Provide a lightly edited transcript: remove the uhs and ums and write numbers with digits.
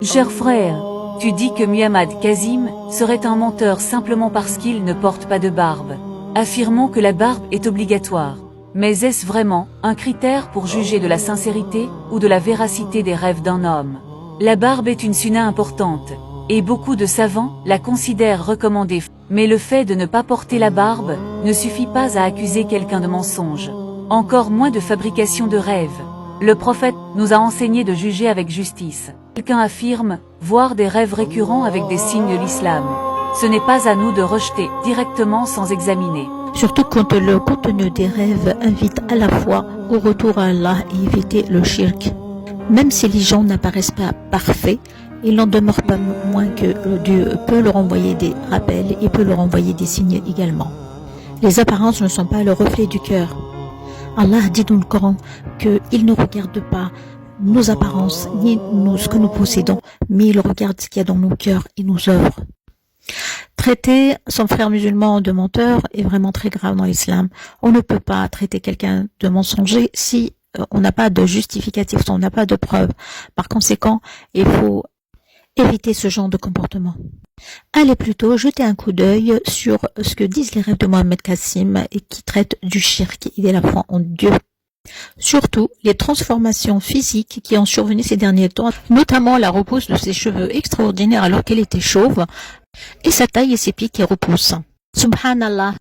Cher frère, tu dis que Muhammad Kazim serait un menteur simplement parce qu'il ne porte pas de barbe. Affirmons que la barbe est obligatoire. Mais est-ce vraiment un critère pour juger de la sincérité ou de la véracité des rêves d'un homme? La barbe est une sunna importante, et beaucoup de savants la considèrent recommandée. Mais le fait de ne pas porter la barbe ne suffit pas à accuser quelqu'un de mensonge. Encore moins de fabrication de rêves. Le prophète nous a enseigné de juger avec justice. Quelqu'un affirme voir des rêves récurrents avec des signes de l'islam. Ce n'est pas à nous de rejeter directement sans examiner. Surtout quand le contenu des rêves invite à la fois au retour à Allah et éviter le shirk. Même si les gens n'apparaissent pas parfaits, il n'en demeure pas moins que Dieu peut leur envoyer des rappels et peut leur envoyer des signes également. Les apparences ne sont pas le reflet du cœur. Allah dit dans le Coran qu'il ne regarde pas nos apparences ni ce que nous possédons, mais il regarde ce qu'il y a dans nos cœurs et nos œuvres. Traiter son frère musulman de menteur est vraiment très grave dans l'islam. On ne peut pas traiter quelqu'un de mensonger si on n'a pas de justificatif, si on n'a pas de preuve. Par conséquent, il faut éviter ce genre de comportement. Allez plutôt jeter un coup d'œil sur ce que disent les rêves de Mohamed Kazim et qui traitent du shirk et de la foi en Dieu. Surtout les transformations physiques qui ont survenu ces derniers temps, notamment la repousse de ses cheveux extraordinaires alors qu'elle était chauve, et sa taille et ses pieds qui repoussent. Subhanallah.